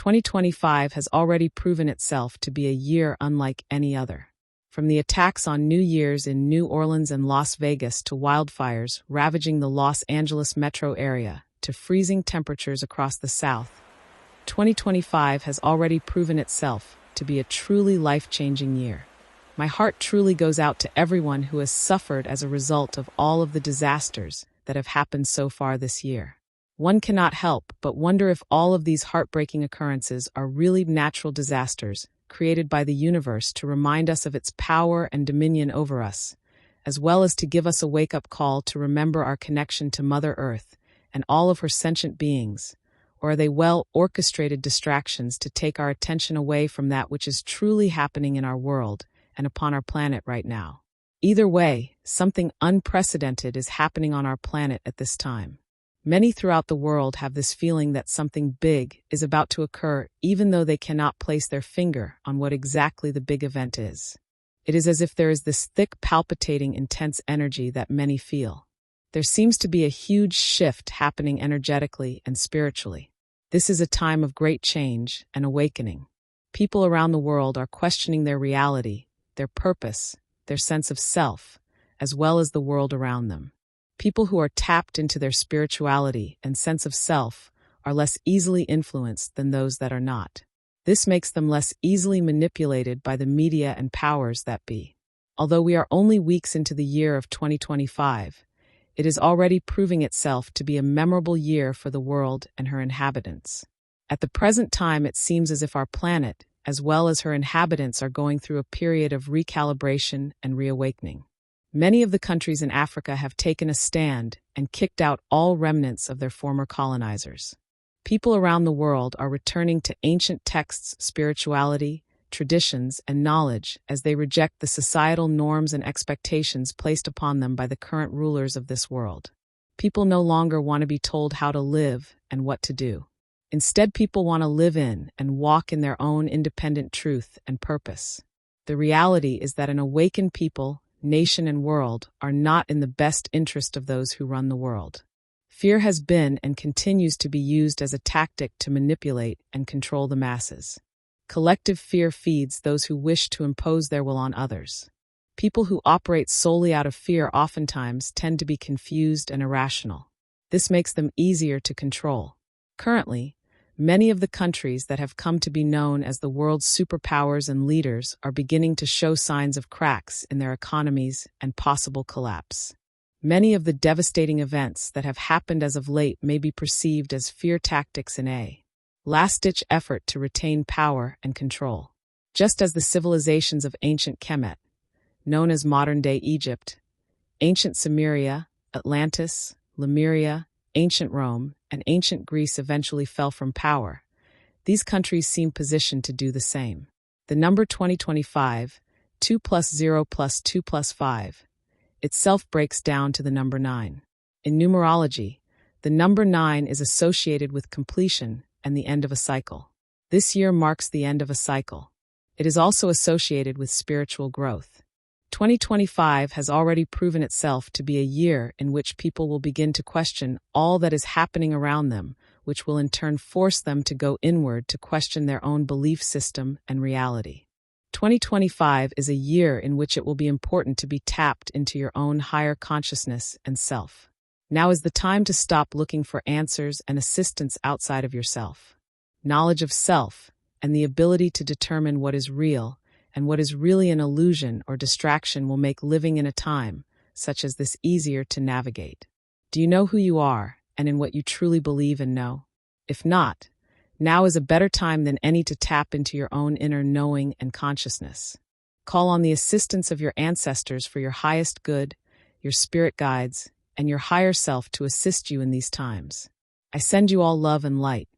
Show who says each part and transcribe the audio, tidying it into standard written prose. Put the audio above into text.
Speaker 1: 2025 has already proven itself to be a year unlike any other. From the attacks on New Year's in New Orleans and Las Vegas to wildfires ravaging the Los Angeles metro area to freezing temperatures across the South, 2025 has already proven itself to be a truly life-changing year. My heart truly goes out to everyone who has suffered as a result of all of the disasters that have happened so far this year. One cannot help but wonder if all of these heartbreaking occurrences are really natural disasters created by the universe to remind us of its power and dominion over us, as well as to give us a wake-up call to remember our connection to Mother Earth and all of her sentient beings, or are they well-orchestrated distractions to take our attention away from that which is truly happening in our world and upon our planet right now? Either way, something unprecedented is happening on our planet at this time. Many throughout the world have this feeling that something big is about to occur, even though they cannot place their finger on what exactly the big event is. It is as if there is this thick, palpitating, intense energy that many feel. There seems to be a huge shift happening energetically and spiritually. This is a time of great change and awakening. People around the world are questioning their reality, their purpose, their sense of self, as well as the world around them. People who are tapped into their spirituality and sense of self are less easily influenced than those that are not. This makes them less easily manipulated by the media and powers that be. Although we are only weeks into the year of 2025, it is already proving itself to be a memorable year for the world and her inhabitants. At the present time, it seems as if our planet, as well as her inhabitants, are going through a period of recalibration and reawakening. Many of the countries in Africa have taken a stand and kicked out all remnants of their former colonizers. People around the world are returning to ancient texts, spirituality, traditions, and knowledge as they reject the societal norms and expectations placed upon them by the current rulers of this world. People no longer want to be told how to live and what to do. Instead, people want to live in and walk in their own independent truth and purpose. The reality is that an awakened people, nation, and world are not in the best interest of those who run the world. Fear has been and continues to be used as a tactic to manipulate and control the masses. Collective fear feeds those who wish to impose their will on others. People who operate solely out of fear oftentimes tend to be confused and irrational. This makes them easier to control. Currently, many of the countries that have come to be known as the world's superpowers and leaders are beginning to show signs of cracks in their economies and possible collapse. Many of the devastating events that have happened as of late may be perceived as fear tactics in a last-ditch effort to retain power and control. Just as the civilizations of ancient Kemet, known as modern-day Egypt, ancient Sumeria, Atlantis, Lemuria, ancient Rome, and ancient Greece eventually fell from power, these countries seem positioned to do the same. The number 2025, 2 plus 0 plus 2 plus 5, itself breaks down to the number 9. In numerology, the number 9 is associated with completion and the end of a cycle. This year marks the end of a cycle. It is also associated with spiritual growth. 2025 has already proven itself to be a year in which people will begin to question all that is happening around them, which will in turn force them to go inward to question their own belief system and reality. 2025 is a year in which it will be important to be tapped into your own higher consciousness and self. Now is the time to stop looking for answers and assistance outside of yourself. Knowledge of self and the ability to determine what is real and what is really an illusion or distraction will make living in a time such as this easier to navigate. Do you know who you are and in what you truly believe and know? If not, now is a better time than any to tap into your own inner knowing and consciousness. Call on the assistance of your ancestors for your highest good, your spirit guides, and your higher self to assist you in these times. I send you all love and light.